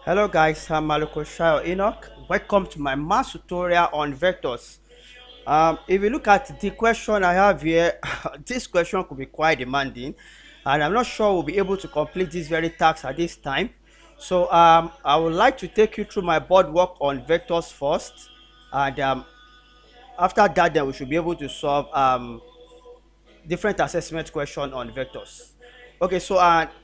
Hello guys, I'm Maluko Shayo Enoch. Welcome to my math tutorial on vectors. If you look at the question I have here, this question could be quite demanding, and I'm not sure we'll be able to complete this very task at this time. So I would like to take you through my board work on vectors first, and after that, then we should be able to solve different assessment question on vectors. Okay, so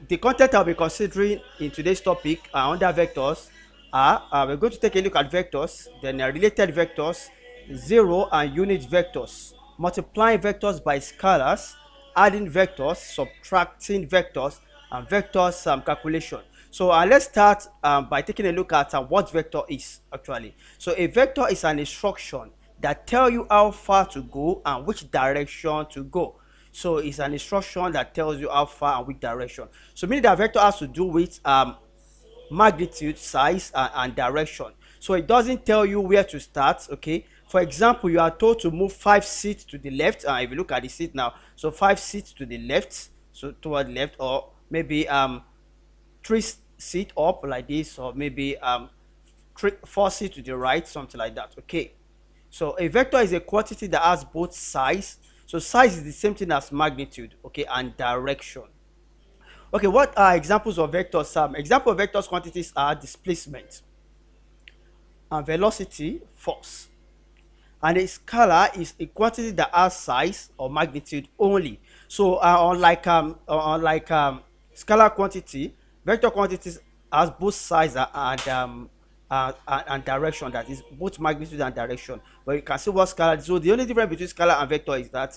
the content I'll be considering in today's topic under vectors are we're going to take a look at vectors, then related vectors, zero and unit vectors, multiplying vectors by scalars, adding vectors, subtracting vectors, and vectors calculation. So let's start by taking a look at what vector is actually. So a vector is an instruction that tell you how far to go and which direction to go. So it's an instruction that tells you how far and which direction. So meaning that vector has to do with magnitude, size, and direction. So it doesn't tell you where to start. Okay, for example, you are told to move 5 seats to the left. If you look at the seat now, so 5 seats to the left, so toward left, or maybe 3 seat up like this, or maybe 4 seats to the right, something like that. Okay, so a vector is a quantity that has both size. So size is the same thing as magnitude, okay, and direction. Okay, what are examples of vectors? Example of vectors quantities are displacement and velocity, force. And a scalar is a quantity that has size or magnitude only. So scalar quantity, vector quantities has both size and direction, that is both magnitude and direction. But you can see what scalar. So the only difference between scalar and vector is that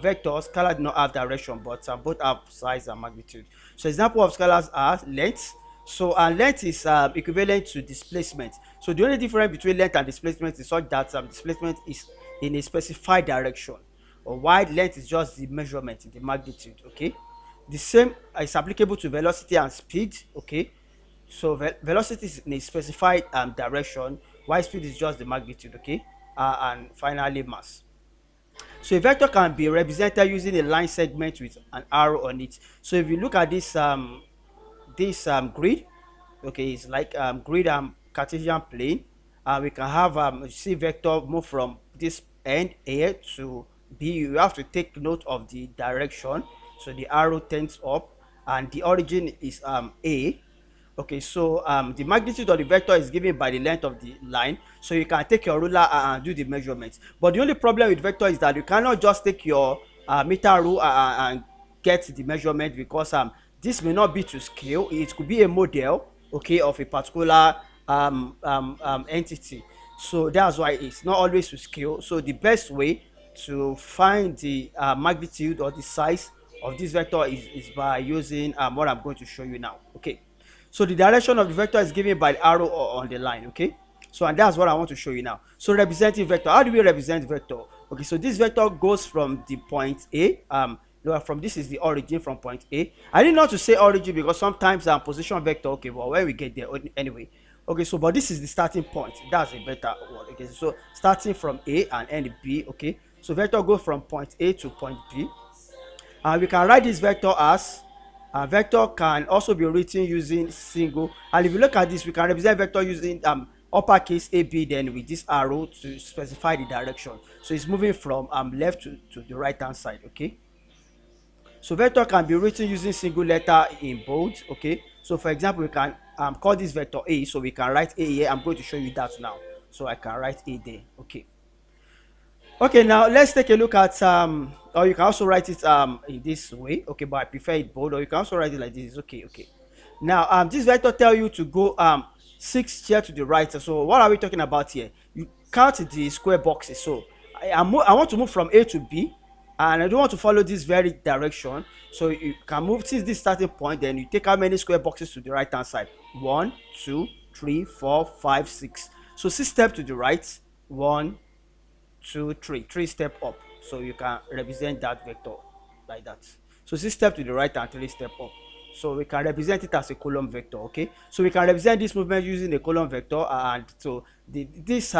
vector, scalar do not have direction, but both have size and magnitude. So example of scalars are length. So length is equivalent to displacement. So the only difference between length and displacement is such that displacement is in a specified direction, or while length is just the measurement, the magnitude. Okay, the same is applicable to velocity and speed. Okay, so velocity is in a specified direction, while speed is just the magnitude. Okay, and finally mass. So a vector can be represented using a line segment with an arrow on it. So if you look at this grid, okay, it's like grid Cartesian plane. We can have C vector move from this end A to B. You have to take note of the direction. So the arrow tends up, and the origin is A. Okay, so the magnitude of the vector is given by the length of the line. So you can take your ruler and do the measurements. But the only problem with vector is that you cannot just take your meter rule and get the measurement, because this may not be to scale. It could be a model, okay, of a particular entity. So that's why it's not always to scale. So the best way to find the magnitude or the size of this vector is by using what I'm going to show you now. Okay, so the direction of the vector is given by the arrow on the line. Okay, so and that's what I want to show you now. So representing vector, how do we represent vector? Okay, so this vector goes from the point A. From this is the origin, from point A. I didn't know to say origin because sometimes position vector. Okay, well, when we get there anyway. Okay, so but this is the starting point. That's a better word. Okay, so starting from A and end B. Okay, so vector goes from point A to point B, and we can write this vector as vector can also be written using single. And if you look at this, we can represent vector using uppercase AB, then with this arrow to specify the direction. So it's moving from left to the right hand side. Okay, so vector can be written using single letter in bold. Okay, so for example, we can call this vector A, so we can write A here. I'm going to show you that now, so I can write A there. Okay, now let's take a look at or you can also write it in this way. Okay, but I prefer it bold, or you can also write it like this. Okay, now this vector tell you to go 6 here to the right. So what are we talking about here? You count the square boxes. So I want to move from A to B, and I don't want to follow this very direction. So you can move since this starting point, then you take how many square boxes to the right hand side? 1, 2, 3, 4, 5, 6. So 6 steps to the right. 1, 2, 3. 3 step up. So you can represent that vector like that. So 6 steps to the right and 3 step up. So we can represent it as a column vector. Okay, so we can represent this movement using a column vector, and so this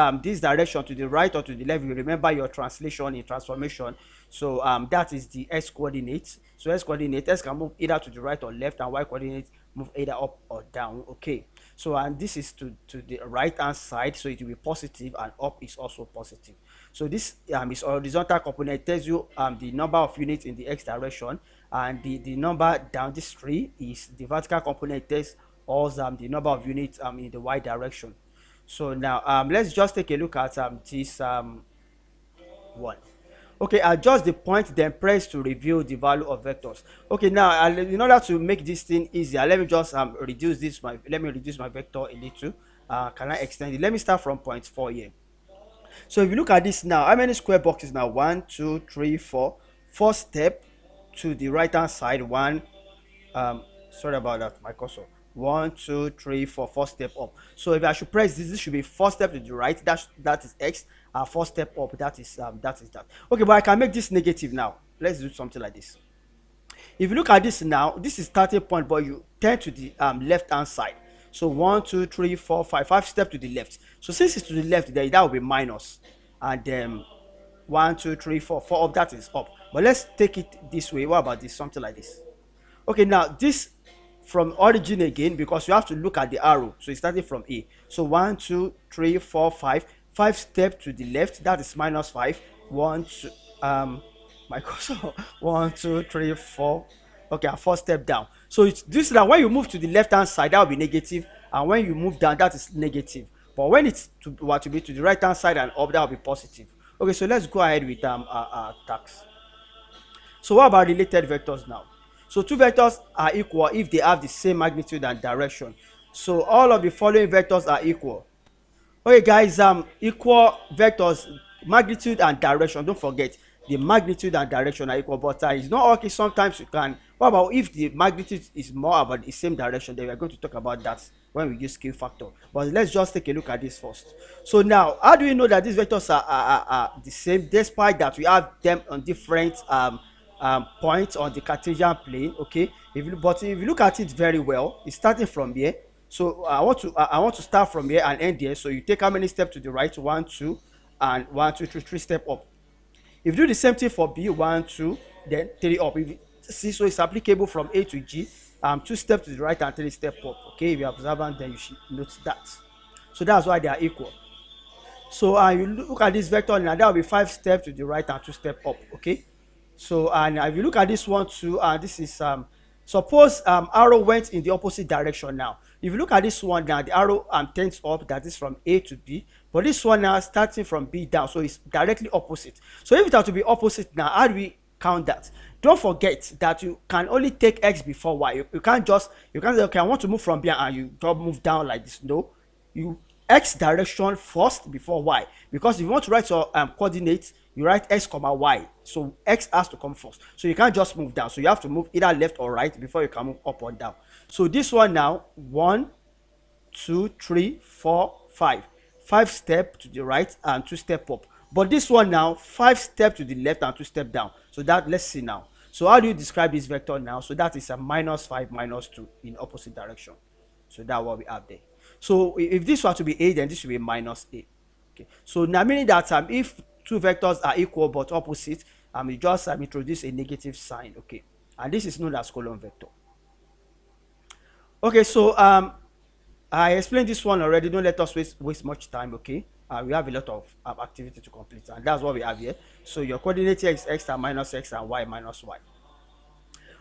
direction to the right or to the left, you remember your translation in transformation. So that is the x coordinate. So x coordinate, x can move either to the right or left, and y coordinate move either up or down. Okay, So and this is to the right hand side, so it will be positive, and up is also positive. So this is horizontal component. It tells you the number of units in the x direction, and the number down this tree is the vertical component. It tells us the number of units in the y direction. So now let's just take a look at this one. Okay, adjust the point then press to reveal the value of vectors. Okay, now in order to make this thing easier, let me just let me reduce my vector a little. Can I extend it? Let me start from point 4 here. So if you look at this now, how many square boxes now? 1 2 3 4. Four step to the right hand side. One sorry about that, my cursor. 1 2 3 4. Four step up. So if I should press this should be 4 step to the right. That is x. 4 step up, that is that. Okay, but I can make this negative now. Let's do something like this. If you look at this now, this is starting point, but you turn to the left hand side. So 1 2 3 4 5. 5 steps to the left. So since it's to the left, there that will be minus, and then 1 2 3 4. 4 up, that is up. But let's take it this way. What about this? Something like this. Okay, now this from origin again, because you have to look at the arrow. So it's starting from A. So 1 2 3 4 5. 5 steps to the left, that is minus 5. 1 2 my cursor. 1 2 3 4. Okay, and 4 step down. So it's this that when you move to the left hand side, that will be negative, and when you move down, that is negative. But when it's to be to the right hand side and up, that will be positive. Okay, so let's go ahead with tax. So what about related vectors now? So two vectors are equal if they have the same magnitude and direction. So all of the following vectors are equal. Okay guys, equal vectors, magnitude and direction. Don't forget the magnitude and direction are equal, but it's not okay. Sometimes you can. What about if the magnitude is more about the same direction? Then we are going to talk about that when we use scale factor. But let's just take a look at this first. So now, how do we know that these vectors are the same, despite that we have them on different points on the Cartesian plane? Okay, if you look at it very well, it's starting from here. So I want to start from here and end here. So you take how many steps to the right? 1 2, and 1 2 3 3 step up. If you do the same thing for B, 1 2, then 3 up. If you see, so it's applicable from A to G. 2 steps to the right and 3 step up. Okay, if you're observant, then you should note that. So that's why they are equal. So you look at this vector now, that will be 5 steps to the right and 2 step up. Okay. So and if you look at this one too, this is suppose arrow went in the opposite direction. Now if you look at this one now, the arrow turns up, that is from A to B, but this one now starting from B down, so it's directly opposite. So if it has to be opposite now, how do we count that? Don't forget that you can only take x before y. You can't say, okay, I want to move from B and you don't move down like this. No, you x direction first before y, because if you want to write your coordinates, you write x comma y, so x has to come first. So you can't just move down, so you have to move either left or right before you can move up or down. So this one now, 1 2 3 4 5. 5 step to the right and 2 step up. But this one now, 5 step to the left and 2 step down. So that, let's see now. So how do you describe this vector now? So that is a minus 5 minus 2 in opposite direction. So that's what we have there. So if this were to be A, then this should be minus A. Okay. So now meaning that if two vectors are equal but opposite, you just introduce a negative sign. Okay. And this is known as column vector. Okay, so I explained this one already. Don't let us waste much time. Okay. We have a lot of activity to complete, and that's what we have here. So your coordinate here is x and minus x and y minus y.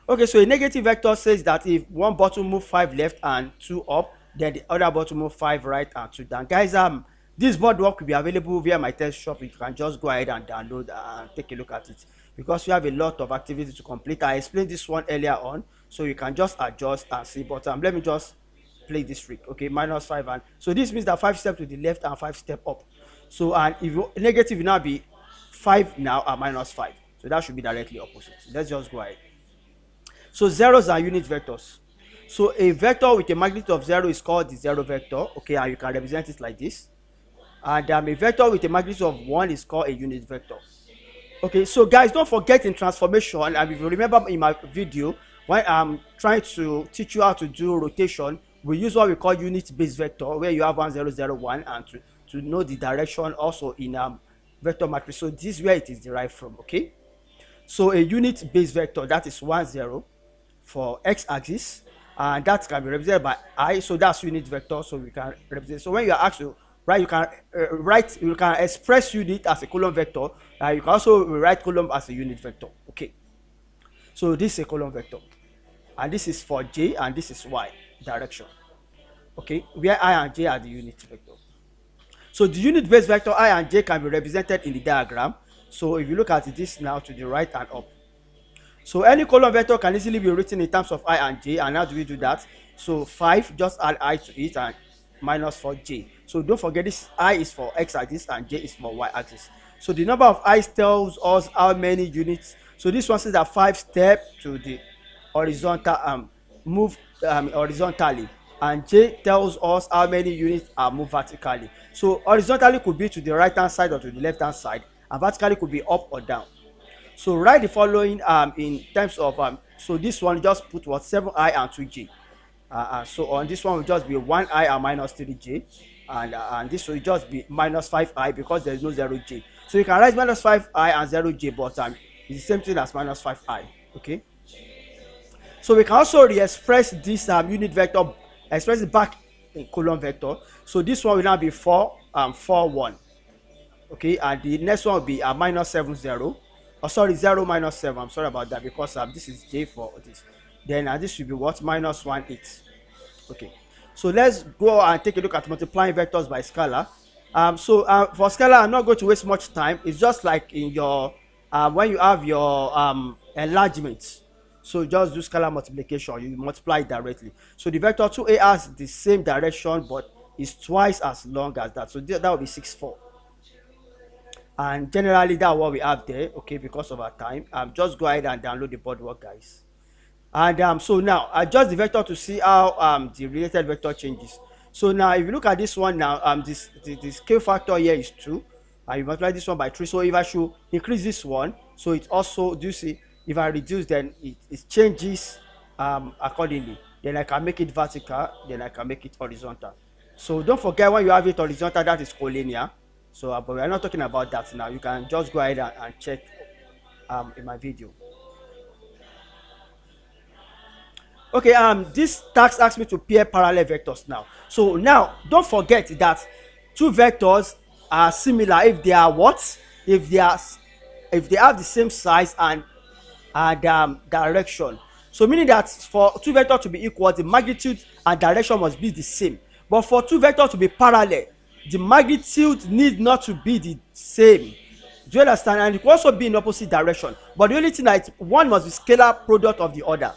Okay, so a negative vector says that if one bottle move 5 left and 2 up, then the other bottle move 5 right and 2 down. Guys, this board work will be available via my test shop. You can just go ahead and download and take a look at it, because we have a lot of activity to complete. I explained this one earlier on, so you can just adjust and see. But let me just play this trick. Okay, minus 5, and so this means that 5 steps to the left and 5 step up. So and if you negative will now be 5 now and minus 5, so that should be directly opposite. So let's just go ahead. So zeros are unit vectors. So a vector with a magnitude of 0 is called the zero vector. Okay, and you can represent it like this. And a vector with a magnitude of 1 is called a unit vector. Okay, so guys, don't forget in transformation, and if you remember in my video when I'm trying to teach you how to do rotation, we use what we call unit based vector, where you have 1 0 0 1, and to know the direction also in vector matrix. So this is where it is derived from. Okay, so a unit based vector, that is 1 0 for x axis, and that can be represented by I. So that's unit vector. So we can represent. So when you are asked to write, you can write. You can express unit as a column vector. You can also write column as a unit vector. Okay. So this is a column vector, and this is for J, and this is Y direction. Okay, where I and J are the unit vector. So the unit base vector I and J can be represented in the diagram. So if you look at this now to the right and up, so any column vector can easily be written in terms of I and J. And how do we do that? So 5, just add I to it, and minus for J. So don't forget, this I is for X axis and J is for Y axis. So the number of I's tells us how many units. So this one says that 5 steps to the horizontal move horizontally, and J tells us how many units are moved vertically. So horizontally could be to the right hand side or to the left hand side, and vertically could be up or down. So write the following in terms of so this one just put what 7I and 2J. So on this one will just be 1I and minus 3J, and this will just be minus 5I because there is no 0J. So you can write minus 5I and 0J, but it's the same thing as minus 5I. Okay. So we can also re-express this unit vector, express it back in column vector. So this one will now be 4 4 1. Okay, and the next one will be minus 7 0. Oh, sorry, 0 minus 7. I'm sorry about that, because this is J for this. Then this will be what? Minus 1 8. Okay, so let's go and take a look at multiplying vectors by scalar. For scalar, I'm not going to waste much time. It's just like in your when you have your enlargement. So just do scalar multiplication. You multiply it directly. So the vector 2a has the same direction, but is twice as long as that. So that will be 6 4. And generally that's what we have there. Okay, because of our time, just go ahead and download the boardwork, guys. And so now adjust the vector to see how the related vector changes. So now if you look at this one now, the scale factor here is 2, and you multiply this one by 3. So if I should increase this one, so it also, do you see, if I reduce, then it changes accordingly. Then I can make it vertical, then I can make it horizontal. So don't forget, when you have it horizontal, that is collinear. So but we are not talking about that now. You can just go ahead and check in my video. Okay, this task asks me to pair parallel vectors now. So now don't forget that two vectors are similar if they are what? If they have the same size and direction. So meaning that for two vectors to be equal, the magnitude and direction must be the same. But for two vectors to be parallel, the magnitude need not to be the same. Do you understand? And it can also be in opposite direction. But the only thing that one must be scalar product of the other.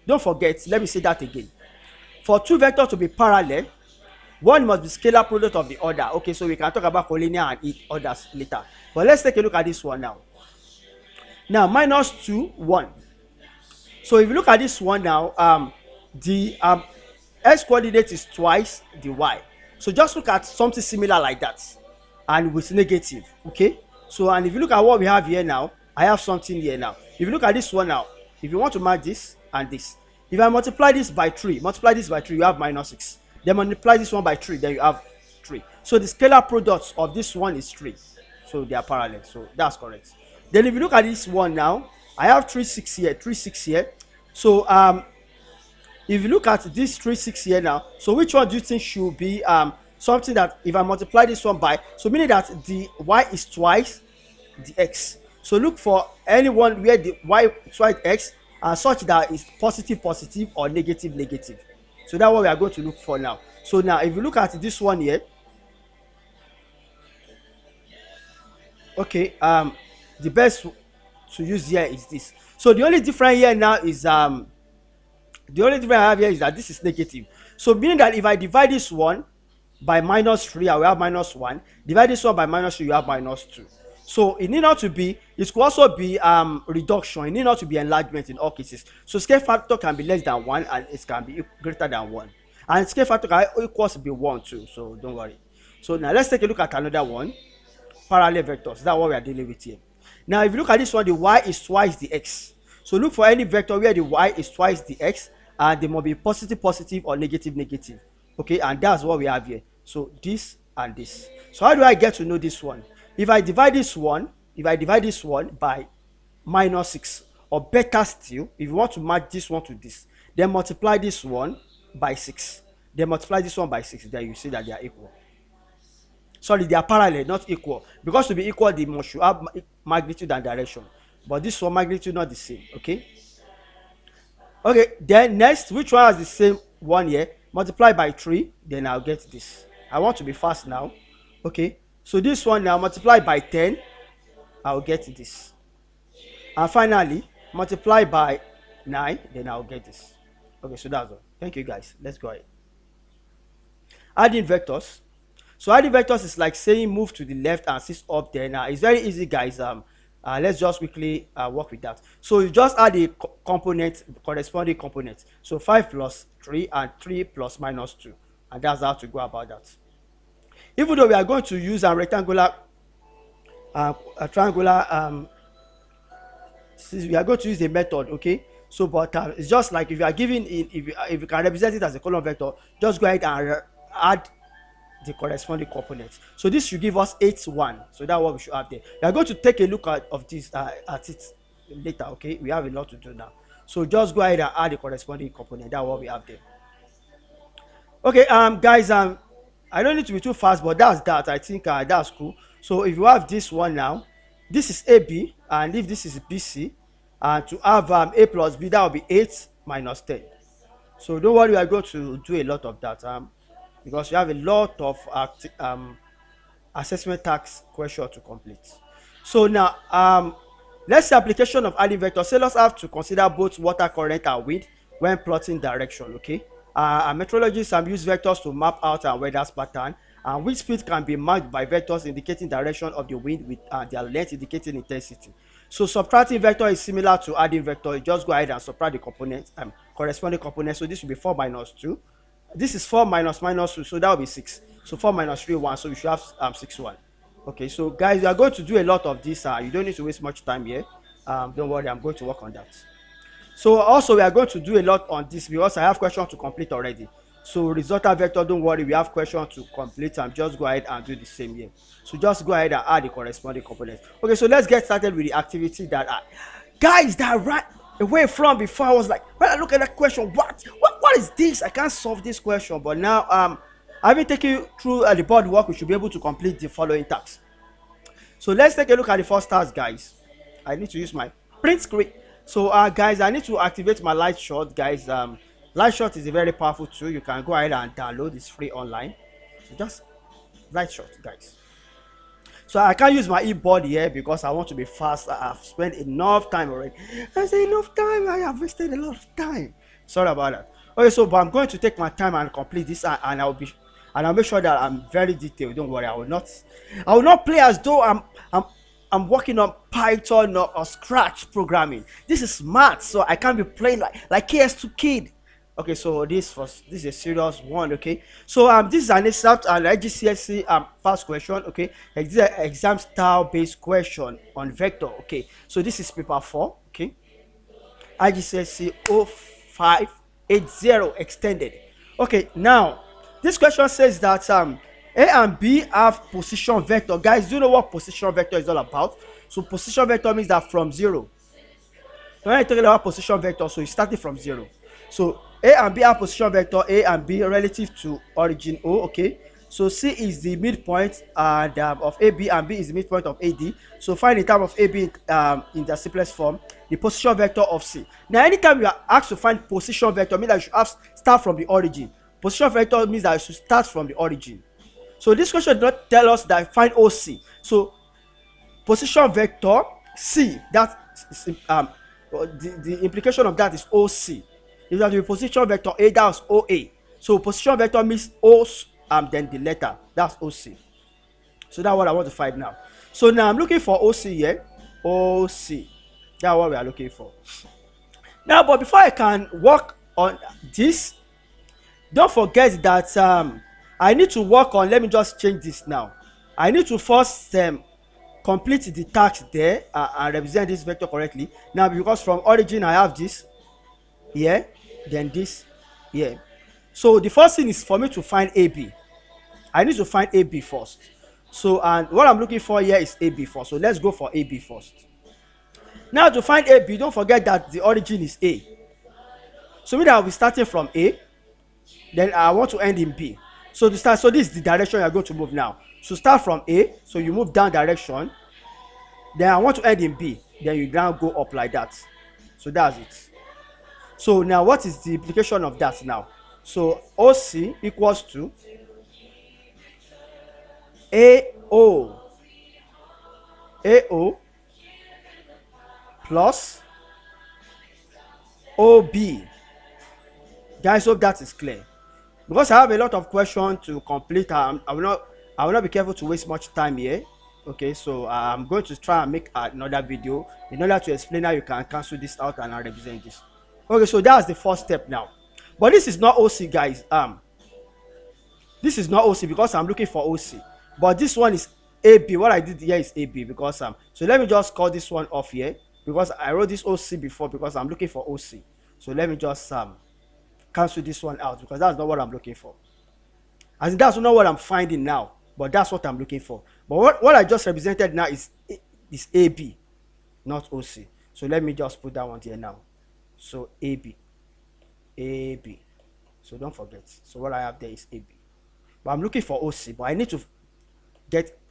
Don't forget, let me say that again. For two vectors to be parallel, one must be scalar product of the other. Okay, so we can talk about collinear and others later. But let's take a look at this one now. Now, minus 2, 1. So if you look at this one now, the x coordinate is twice the y. So just look at something similar like that, and with negative. Okay, so and if you look at what we have here now, I have something here now. If you look at this one now, if you want to match this and this, if I multiply this by 3, you have minus 6. Then multiply this one by 3, then you have 3. So the scalar product of this one is 3. So they are parallel. So that's correct. Then if you look at this one now, I have 3 6 here, 3 6 here. So if you look at this 3 6 here now, so which one do you think should be something that if I multiply this one by, so meaning that the y is twice the x. So look for anyone where the y is twice x such that is positive positive or negative negative. So that's what we are going to look for now. So now if you look at this one here, okay, the best to use here is this. So the only difference here now is the only difference I have here is that this is negative. So meaning that if I divide this one by minus 3, I will have minus 1. Divide this one by minus 3, you have minus 2. So it need not to be, it could also be reduction. It need not to be enlargement in all cases. So scale factor can be less than 1 and it can be greater than 1. And scale factor can equals be 1 too. So don't worry. So now let's take a look at another one. Parallel vectors. That's what we are dealing with here. Now if you look at this one, the y is twice the x. So look for any vector where the y is twice the x, and they must be positive positive or negative negative. Okay, and that's what we have here. So this and this. So how do I get to know this one? If I divide this one by minus 6, or better still, if you want to match this one to this, then multiply this one by 6, then multiply this one by 6, then you see that they are equal. Sorry, they are parallel, not equal, because to be equal they must have magnitude and direction, but this one magnitude not the same. Okay, okay, then next, which one has the same one here? Multiply by 3, then I'll get this. I want to be fast now. Okay, so this one now multiply by 10, I'll get this. And finally multiply by 9, then I'll get this. Okay, so that's all. Thank you guys. Let's go ahead. Adding vectors. So adding vectors is like saying move to the left and 6 up there. Now it's very easy, guys. Let's just quickly work with that. So you just add a component, corresponding component. So 5 plus 3 and 3 plus minus 2, and that's how to go about that. Even though we are going to use a rectangular, a triangular, we are going to use the method. Okay, so but it's just like if you are giving in, if you can represent it as a column vector, just go ahead and add the corresponding components. So this should give us 8 1. So that's what we should have there. We are going to take a look at this at it later. Okay, we have a lot to do now, so just go ahead and add the corresponding component. That's what we have there. Okay, guys, I don't need to be too fast, but that's that. I think that's cool. So if you have this one now, this is AB, and if this is BC, and to have A plus B, that will be 8 minus 10. So don't worry, we are going to do a lot of that because we have a lot of assessment task question to complete. So now let's see application of adding vectors. Sailors have to consider both water current and wind when plotting direction. Okay, meteorologists use vectors to map out and weather pattern, and wind speed can be marked by vectors indicating direction of the wind with their length indicating intensity. So subtracting vector is similar to adding vector. You just go ahead and subtract the components, corresponding components. So this will be 4 minus 2. This is 4 minus minus 2, so that will be 6. So 4 minus 3 1, so we should have 6 1. Okay, so guys, we are going to do a lot of this. You don't need to waste much time here. Don't worry, I'm going to work on that. So also we are going to do a lot on this because I have questions to complete already. So resultant vector, don't worry, we have questions to complete, and just go ahead and do the same here. So just go ahead and add the corresponding components. Okay, so let's get started with the activity that guys, that right away from before, I was like, when I look at that question, what is this? I can't solve this question. But now having taken you through the board work, we should be able to complete the following tasks. So let's take a look at the first task, guys. I need to use my print screen. So guys, I need to activate my light shot, guys. Light shot is a very powerful tool. You can go ahead and download. It's free online. So just light shot, guys. So I can't use my e-board here because I want to be fast. I've spent enough time already. I say enough time. I have wasted a lot of time. Sorry about that. Okay, so but I'm going to take my time and complete this, and I'll make sure that I'm very detailed. Don't worry. I will not play as though I'm working on Python or Scratch programming. This is math, so I can't be playing like KS2 kid. Okay, so this is a serious one. Okay, so this is an IGCSE past question. Okay, exam style based question on vector. Okay, so this is paper 4. Okay, IGCSE 0580 extended. Okay, now this question says that A and B have position vector. Guys, do you know what position vector is all about? So position vector means that from 0. When I talk about position vector, so you started from 0. So A and B have position vector A and B relative to origin O. Okay, so C is the midpoint and of AB, and B is the midpoint of AD. So find the term of AB in the simplest form, the position vector of C. Now anytime you are asked to find position vector, means that you should start from the origin. Position vector means that you should start from the origin. So this question does not tell us that find OC. So position vector C, that is, the implication of that is OC. If that the position vector A, that's OA. So position vector means O, then the letter, that's OC. So that's what I want to find now. So now I'm looking for OC here. OC. That's what we are looking for. Now, but before I can work on this, don't forget that I need to work on, let me just change this now. I need to first complete the task there and represent this vector correctly. Now, because from origin I have this here, then this here. So the first thing is for me to find AB. I need to find AB first. So, and what I'm looking for here is AB first. So let's go for AB first. Now to find AB, don't forget that the origin is A. So mean that I'll be starting from A, then I want to end in B. So to start, so this is the direction you're going to move now. So start from A, so you move down direction, then I want to end in B, then you now go up like that. So that's it. So now what is the implication of that now? So OC equals to AO, AO plus OB. Guys, hope that is clear. Because I have a lot of questions to complete, I will not be careful to waste much time here. Okay, so I'm going to try and make another video in order to explain how you can cancel this out and represent this. Okay, so that's the first step now. But this is not OC, guys. This is not OC because I'm looking for OC. But this one is AB. What I did here is AB because so let me just call this one off here because I wrote this OC before because I'm looking for OC. So let me just cancel this one out because that's not what I'm looking for. As in, that's not what I'm finding now, but that's what I'm looking for. But what I just represented now is AB, not OC. So let me just put that one here now. So AB, AB. So don't forget. So what I have there is AB. But I'm looking for OC, but I need to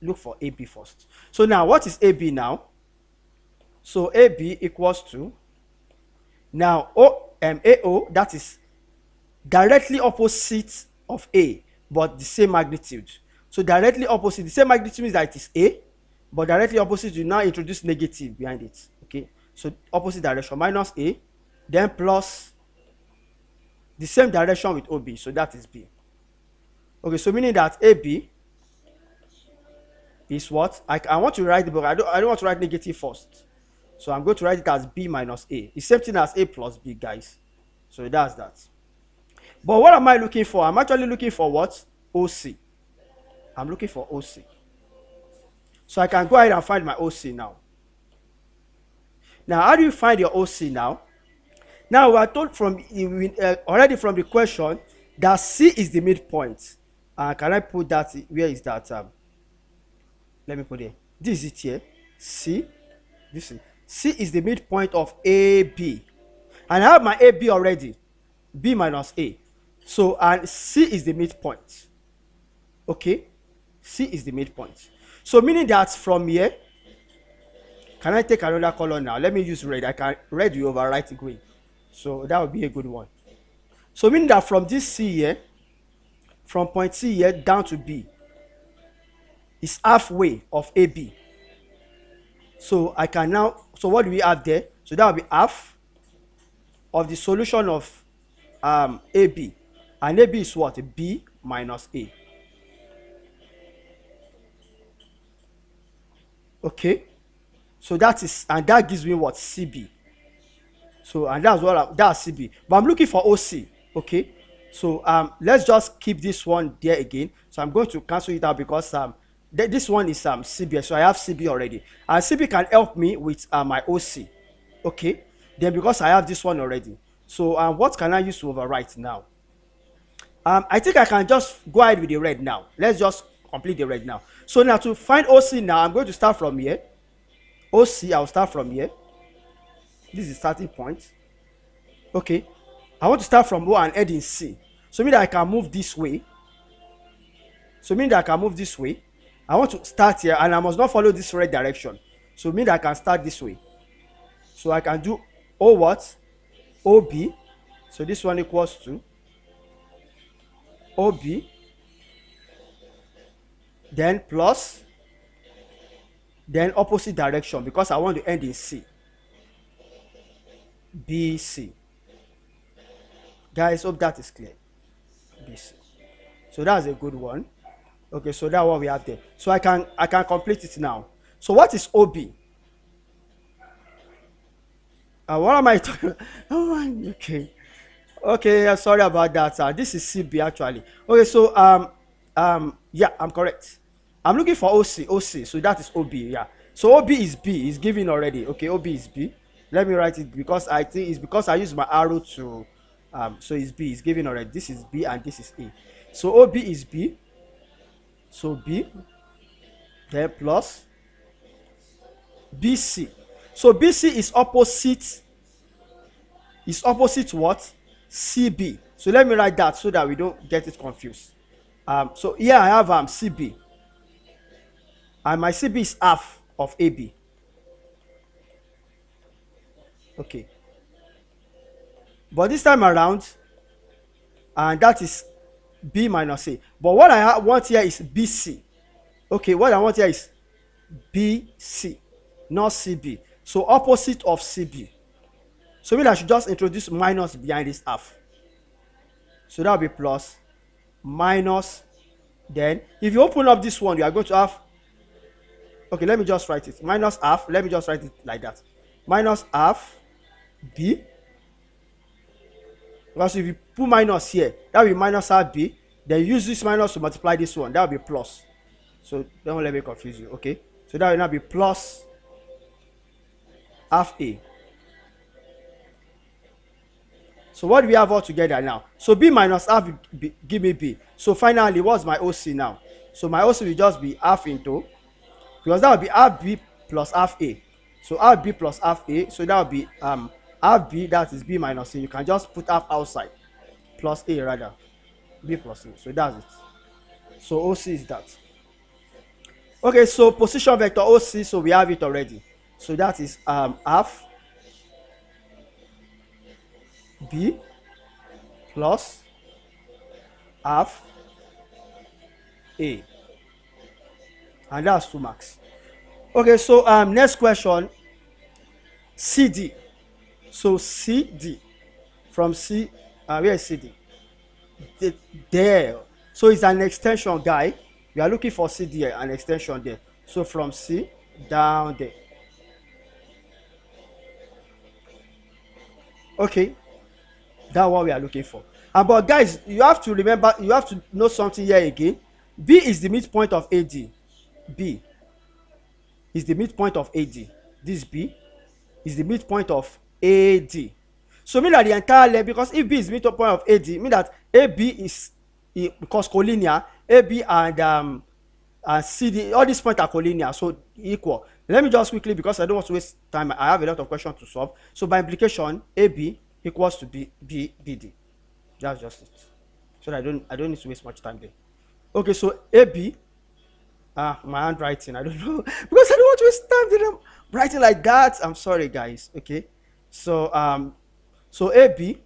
look for AB first. So now what is AB now? So AB equals to now AO, that is directly opposite of A, but the same magnitude. So directly opposite, the same magnitude means that it is A, but directly opposite, you now introduce negative behind it. Okay, so opposite direction minus A, then plus the same direction with OB, so that is B. Okay, so meaning that AB is what? I want to write the book. I don't want to write negative first. So I'm going to write it as B minus A. It's same thing as A plus B, guys. So that's that. But what am I looking for? I'm actually looking for what? OC. I'm looking for OC. So I can go ahead and find my OC now. Now, how do you find your OC now? Now, we are told from already from the question that C is the midpoint. Can I put that? Where is that? Let me put it. This is it here. C. This is C is the midpoint of AB. And I have my AB already. B minus A. So, and C is the midpoint. Okay? C is the midpoint. So, meaning that from here, can I take another color now? Let me use red. I can red you overwrite green. So, that would be a good one. So, meaning that from this C here, from point C here down to B, is halfway of AB. So, I can now, so what do we have there? So, that will be half of the solution of AB. And AB is what? B minus A. Okay, so that is, and that gives me what? CB. So, and that's what that's CB. But I'm looking for OC. Okay, so let's just keep this one there again. So I'm going to cancel it out because this one is CB. So I have CB already, and CB can help me with my OC. Okay, then because I have this one already, so what can I use to overwrite now? I think I can just go ahead with the red now. Let's just complete the red now. So now to find OC now, I'm going to start from here. OC, I'll start from here. This is the starting point. Okay. I want to start from O and end in C. So mean that I can move this way. So mean that I can move this way. I want to start here and I must not follow this red direction. So mean that I can start this way. So I can do O what? OB. So this one equals to OB. Then plus. Then opposite direction because I want to end in C. BC. Guys, hope that is clear. BC. So that's a good one. Okay, so that's what we have there. So I can complete it now. So what is OB? What am I talking? Oh, okay. Okay, sorry about that. This is CB actually. Okay, so yeah, I'm correct. I'm looking for OC. So that is OB. Yeah. So OB is B. Is given already. Okay, OB is B. Let me write it because I think it's because I use my arrow to so it's B. It's given already. This is B and this is A. So OB is B. So B. Then plus BC. So BC is opposite. Is opposite what? CB. So let me write that so that we don't get it confused. So here I have CB, and my CB is half of AB. Okay, but this time around, and that is B minus A. But what I want here is BC. Okay, what I want here is BC, not CB. So opposite of CB. So maybe I should just introduce minus behind this half. So that will be plus, minus. Then if you open up this one, you are going to have, okay, let me just write it, minus half. Let me just write it like that, minus half B. Because if you put minus here, that will be minus half B. Then use this minus to multiply this one, that will be plus. So don't let me confuse you. Okay, so that will now be plus half A. So what do we have all together now? So B minus half B, give me B. So finally, what's my OC now? So my OC will just be half into, because that will be half B plus half A. So half B plus half A. So that will be half B, that is B minus A. You can just put half outside, plus A rather, B plus A. So that's it. So OC is that. Okay, so position vector OC, so we have it already. So that is half B plus half A, and that's 2 marks. Okay, so next question, CD. So CD, from C, where is CD? There. So it's an extension, guy. We are looking for CD, an extension there. So from C down there. Okay, that's what we are looking for. But guys, you have to remember, you have to know something here again. B is the midpoint of AD. B is the midpoint of AD. This B is the midpoint of AD. So mean that the entire length, because if B is midpoint of AD, mean that AB is, because collinear, AB and CD, all these points are collinear, so equal. Let me just quickly, because I don't want to waste time, I have a lot of questions to solve. So by implication, AB equals to BD. That's just it. So I don't need to waste much time there. Okay, so AB, my handwriting, I don't know, because I don't want to waste time there. I'm writing like that. I'm sorry, guys. Okay, so so AB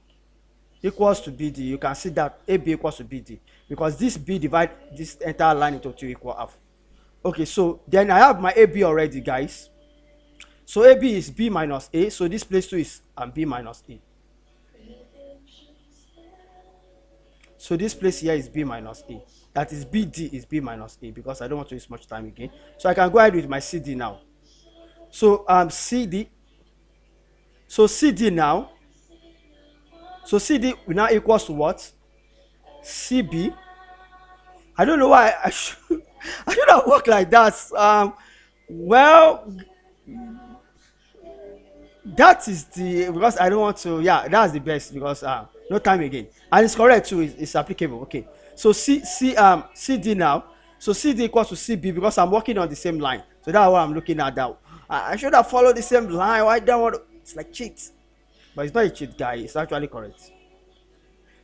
equals to BD. You can see that AB equals to BD because this B divide this entire line into 2 equal half. Okay, so then I have my AB already, guys. So AB is B minus A. So this place 2 is B minus A. So this place here is B minus A. That is BD is B minus A, because I don't want to waste much time again. So I can go ahead with my CD now. So CD. So CD now. So CD will now equals to what? CB. I don't know why I should not work like that. Well, that is the, because I don't want to, yeah, that's the best, because no time again, and it's correct too. It's applicable. Okay, so CD now. So CD equals to CB, because I'm working on the same line. So that's what I'm looking at now. I should have followed the same line. Why don't want to, it's like cheat, but it's not a cheat, guy. It's actually correct.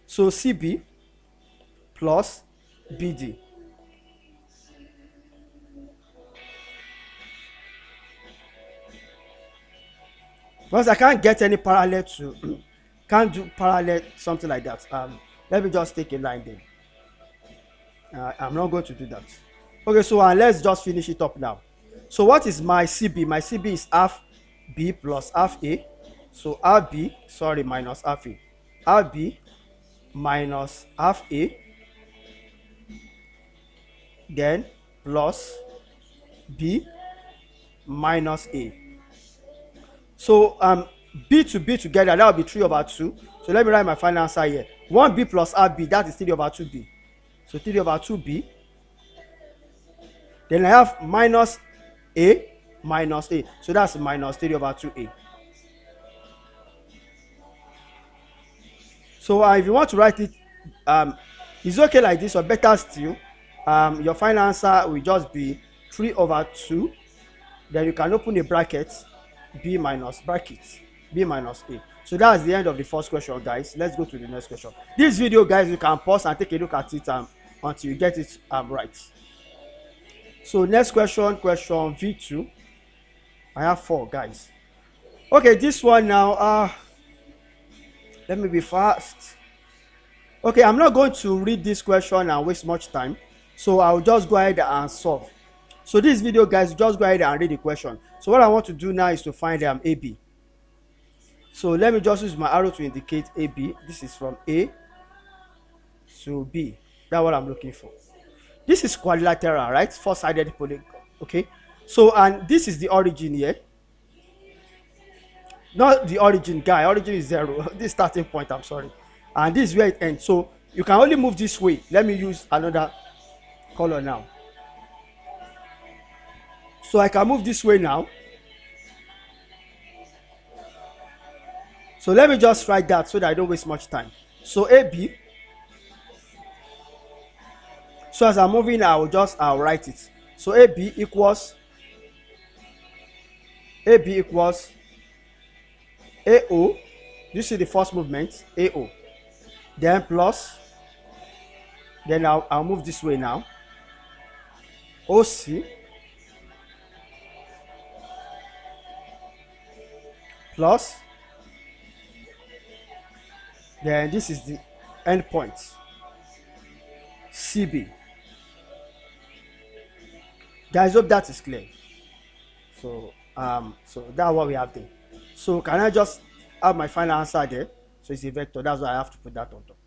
So CB plus BD. Because I can't get any parallel to can't do parallel something like that. Let me just take a line there. I'm not going to do that. Okay, so let's just finish it up now. So what is my CB? My CB is half B plus half A. So half B, sorry, minus half A. Half B minus half A, then plus B minus A. So B to B together, that will be 3/2. So let me write my final answer here. 1B plus RB, that is 3/2B. So 3/2B. Then I have minus A minus A. So that's minus 3/2A. So if you want to write it, it's okay like this, or better still, your final answer will just be 3/2. Then you can open a bracket, B minus bracket, B minus A. So that's the end of the first question, guys. Let's go to the next question. This video, guys, you can pause and take a look at it until you get it right. So next question, question V2. I have 4, guys. Okay, this one now, let me be fast. Okay, I'm not going to read this question and waste much time, so I'll just go ahead and solve. So this video, guys, just go ahead and read the question. So what I want to do now is to find AB. So let me just use my arrow to indicate AB. This is from A to B. That's what I'm looking for. This is quadrilateral, right? Four-sided polygon. Okay. So, and this is the origin here. Not the origin, guy. Origin is 0. This starting point, I'm sorry. And this is where it ends. So you can only move this way. Let me use another color now. So I can move this way now. So let me just write that so that I don't waste much time. So AB. So as I'm moving, I'll write it. So AB equals AO. You see the first movement, AO. Then plus. Then I'll move this way now. OC plus. Then this is the end point, CB. Guys, hope that is clear. So that's what we have there. So can I just have my final answer there? So it's a vector. That's why I have to put that on top.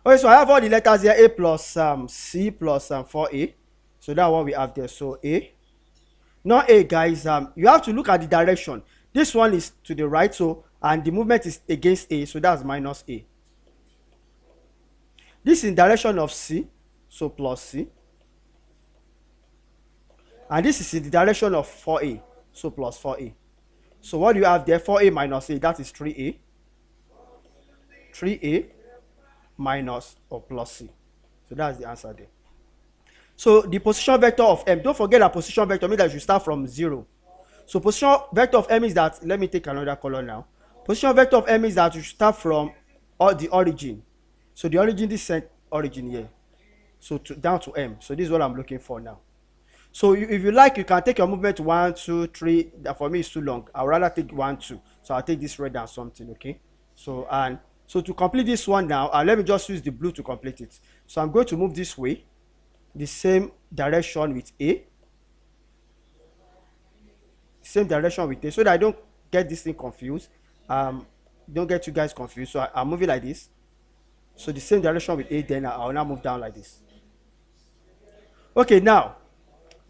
Okay, so I have all the letters here, A plus C plus 4A. So that's what we have there. So A. Not A, guys. You have to look at the direction. This one is to the right, so and the movement is against A, so that's minus A. This is in direction of C, so plus C. And this is in the direction of 4A, so plus 4A. So what do you have there? 4A minus A, that is 3A. 3A minus or plus C. So that's the answer there. So the position vector of M, don't forget that position vector means that you start from 0. So position vector of M is that, let me take another color now. Position vector of M is that you start from the origin. So the origin, this origin here. So down to M. So this is what I'm looking for now. So if you like, you can take your movement 1, 2, 3. That for me is too long. I'd rather take 1, 2. So I'll take this red and something, okay? So to complete this one now, let me just use the blue to complete it. So I'm going to move this way, the same direction with A. Same direction with A, so that I don't get this thing confused. Don't get you guys confused. So I'm moving like this. So the same direction with A, then I'll now move down like this. Okay, now,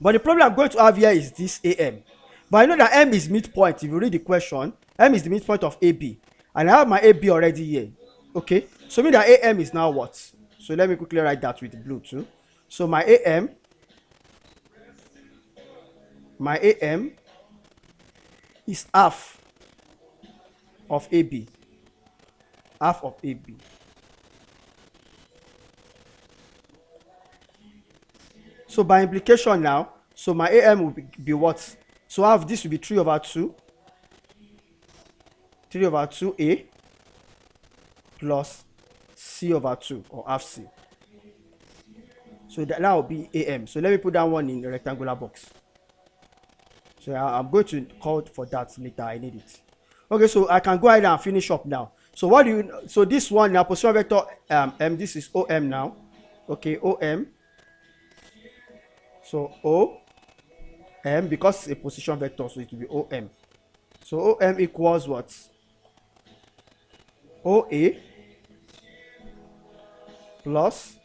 but the problem I'm going to have here is this AM. But I know that M is midpoint. If you read the question, M is the midpoint of AB. And I have my AB already here. Okay, so mean that AM is now what? So let me quickly write that with blue too. So my AM is half of AB. Half of AB. So by implication now, so my AM will be what? So half this will be 3 over 2. 3 over 2A plus C over 2, or half C. So that will be AM. So let me put that one in the rectangular box. So I'm going to call for that later. I need it. Okay, so I can go ahead and finish up now. So what do you? So this one now, position vector M. This is OM now. Okay, OM. So OM, because it's a position vector, so it will be OM. So OM equals what? OA plus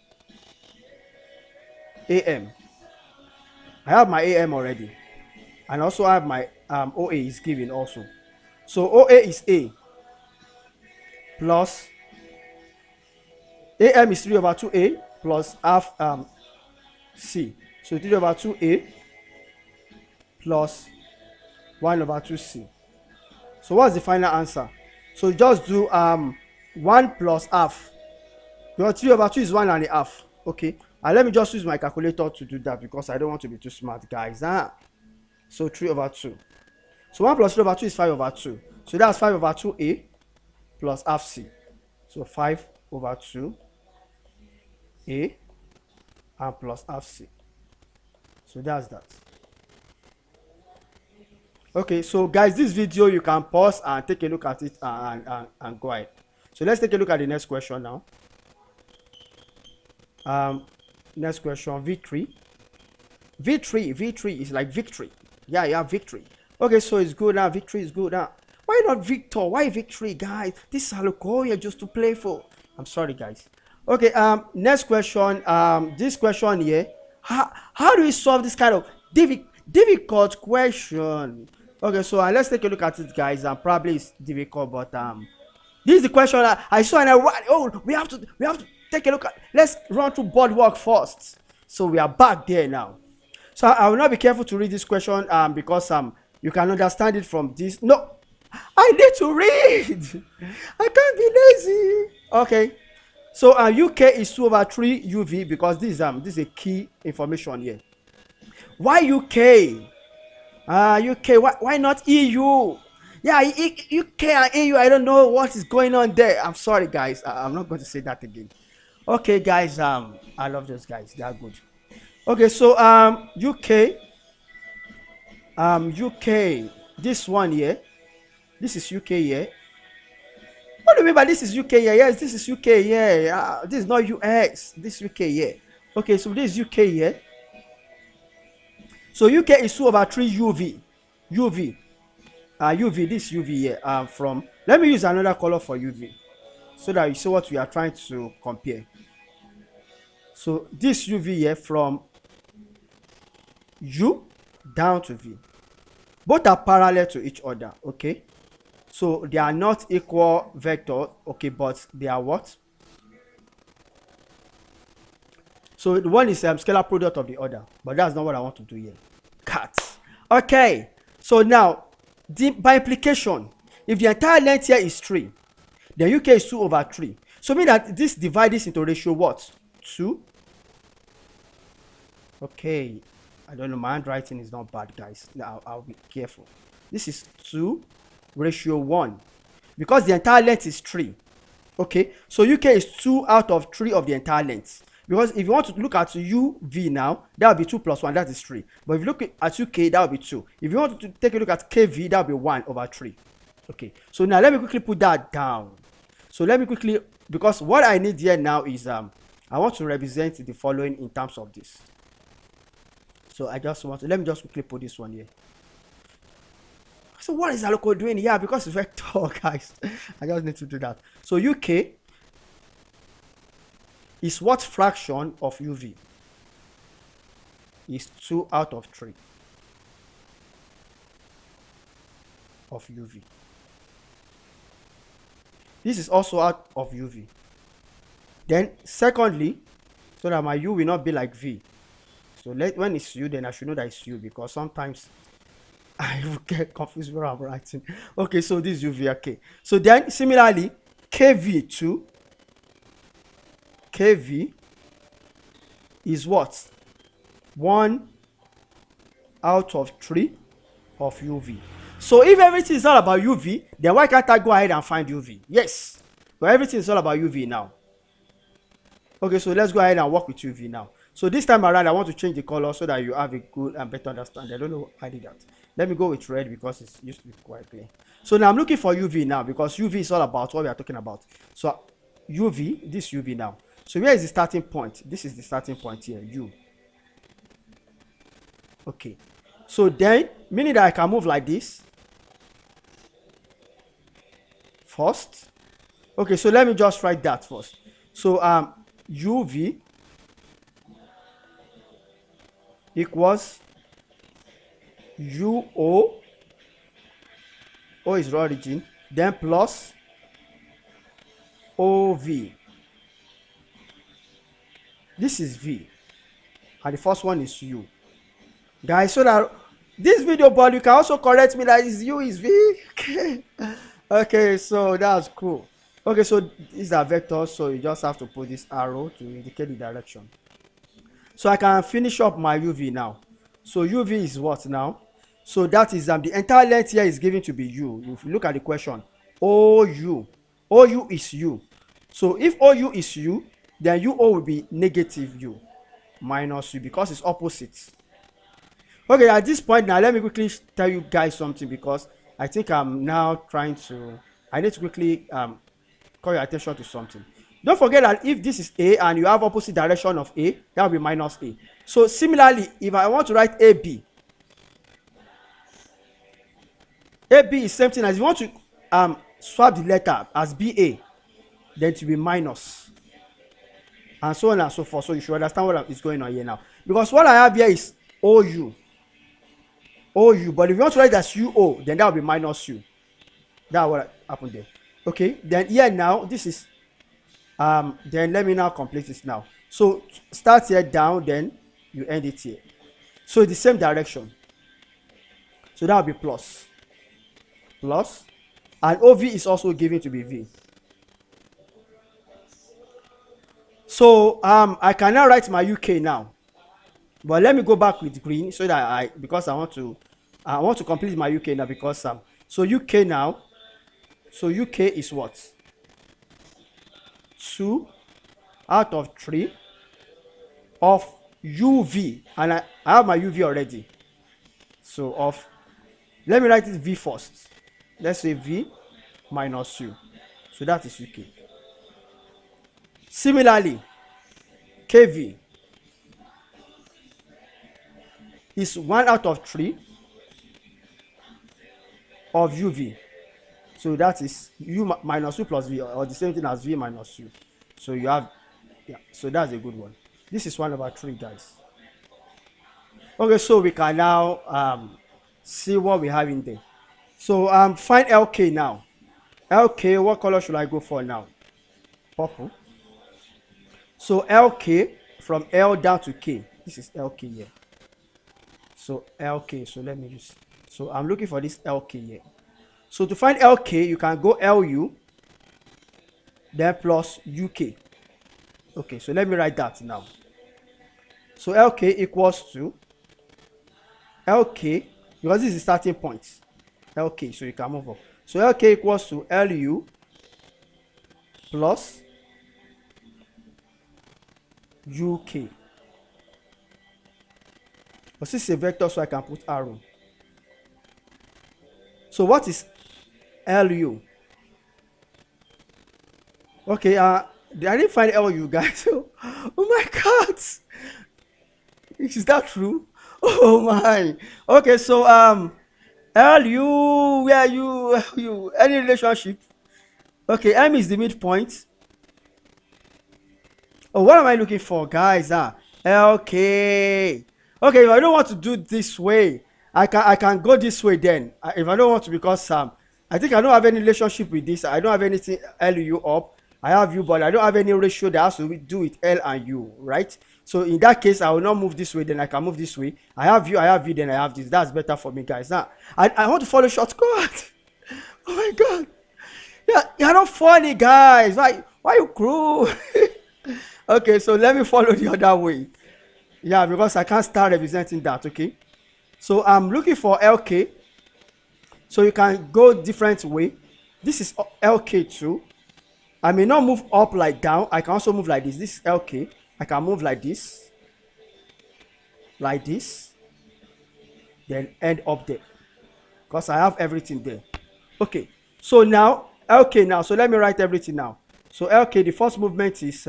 AM. I have my AM already, and also I have my OA is given also. So OA is A plus AM is 3 over 2A plus half C. So 3 over 2A plus 1 over 2C. So what's the final answer? So just do 1 plus half. Because 3 over 2 is 1.5. Okay. And let me just use my calculator to do that because I don't want to be too smart, guys. So 3 over 2. So 1 plus 3 over 2 is 5 over 2. So that's 5 over 2A plus half c. So 5 over 2 a and plus half c. So that's that. Okay, so guys, this video you can pause and take a look at it and go ahead. So let's take a look at the next question now. Next question, v3 is like victory. Yeah, victory. Okay, so it's good now. Victory is good now. Why not Victor? Why victory, guys? This is Alokoya just to play for. I'm sorry, guys. Okay, next question. This question here. How do we solve this kind of difficult question? Okay, so let's take a look at it, guys. Probably it's difficult, but this is the question I saw and I wrote. Oh, we have to take a look at. Let's run through boardwork first. So we are back there now. So I will not be careful to read this question because you can understand it from this. No, I need to read. I can't be lazy. Okay. So UK is 2 over 3 UV because this is a key information here. Why UK? UK. Why not EU? Yeah, UK and EU. I don't know what is going on there. I'm sorry, guys. I'm not going to say that again. Okay, guys. I love those guys. They are good. Okay, so UK. UK. This one here. This is UK here. What do you mean by this is UK here? Yes, this is UK here. This is not US. This is UK here. Okay, so this is UK here. So UK is 2 over 3 UV. UV. UV, this UV here. From, let me use another color for UV so that you see what we are trying to compare. So this UV here from U down to V. Both are parallel to each other, okay? So they are not equal vector, okay, but they are what? So the one is scalar product of the other, but that's not what I want to do here. Cut. Okay, so now by implication, if the entire length here is 3, then UK is 2 over 3. So mean that this divides this into ratio what? 2. Okay, I don't know, my handwriting is not bad, guys. I'll be careful. This is 2 ratio 1 because the entire length is 3. Okay, so UK is 2 out of 3 of the entire length. Because if you want to look at UV now, that will be 2 plus 1, that is 3. But if you look at UK, that will be 2. If you want to take a look at KV, that will be 1 over 3. Okay, so now let me quickly put that down. So let me quickly, because what I need here now is I want to represent the following in terms of this. So I just want to, let me just quickly put this one here. So what is Aloko doing here? Because it's vector, guys. I just need to do that. So UK is what fraction of UV? Is 2 out of 3 of UV. This is also out of UV. Then secondly, so that my U will not be like V. So when it's U, then I should know that it's U because sometimes I will get confused where I'm writing. Okay, so this is UV, okay. So then similarly, KV2, KV is what? 1 out of 3 of UV. So if everything is all about UV, then why can't I go ahead and find UV? Yes, but everything is all about UV now. Okay, so let's go ahead and work with UV now. So this time around, I want to change the color so that you have a good and better understanding. I don't know why I did that. Let me go with red because it used to be quite clear. So now I'm looking for UV now because UV is all about what we are talking about. So UV, this UV now. So where is the starting point? This is the starting point here, U. Okay. So then, meaning that I can move like this. First. Okay, so let me just write that first. So UV equals UO. O is origin. Then plus OV. This is V. And the first one is U. Guys, so that this video board, you can also correct me that is U is V. Okay. Okay, so that's cool. Okay, so these are vectors, so you just have to put this arrow to indicate the direction. So I can finish up my UV now. So UV is what now? So that is the entire length here is given to be U. If you look at the question, OU OU is U. So if OU is U, then UO will be negative U minus U because it's opposite. Okay, at this point now, let me quickly tell you guys something because I think I'm now trying to, I need to quickly call your attention to something. Don't forget that if this is A and you have opposite direction of A, that will be minus A. So similarly, if I want to write AB, AB is same thing as if you want to swap the letter as BA, then it will be minus. And so on and so forth. So you should understand what is going on here now. Because what I have here is OU. OU. But if you want to write as UO, then that will be minus U. That's what happened there. Okay. Then here now, this is then let me now complete this now. So start here down, then you end it here. So it's the same direction. So that will be plus. Plus. And OV is also given to be V. So I can now write my UK now. But let me go back with green so that because I want to complete my UK now because so UK now. So UK is what? 2 out of 3 of UV, and I have my UV already. So of, let me write it V first. Let's say V minus U. So that is UK. Similarly, KV is 1 out of 3 of UV. So that is U minus U plus V, or the same thing as V minus U. So you have, yeah, so that's a good one. This is 1/3, guys. Okay, so we can now see what we have in there. So find LK now. LK, what color should I go for now? Purple. So LK from L down to K. This is LK here. So LK, so let me use, so I'm looking for this LK here. So to find LK, you can go LU, then plus UK. Okay, so let me write that now. So LK equals to LK, because this is the starting point. LK, so you can move up. So LK equals to LU plus UK. But this is a vector, so I can put arrow. So what is LU? Okay, I didn't find LU, guys. Oh my God, is that true? Oh my. Okay, so LU, where you any relationship? Okay, M is the midpoint. Oh, what am I looking for, guys? LK. Okay, if I don't want to do this way, I can go this way then. If I don't want to, because I think I don't have any relationship with this. I don't have anything LU up. I have U, but I don't have any ratio that has to do with L and U, right? So in that case, I will not move this way, then I can move this way. I have U, I have V, then I have this. That's better for me, guys. Now, I want to follow shortcut. Oh my God. Yeah, you're not funny, guys. Why you cruel? Okay, so let me follow the other way. Yeah, because I can't start representing that, okay? So I'm looking for LK. So you can go different way. This is LK2. I may not move up like down. I can also move like this. This is LK. I can move like this. Like this. Then end up there. Because I have everything there. Okay. So now, LK now. So let me write everything now. So LK, the first movement is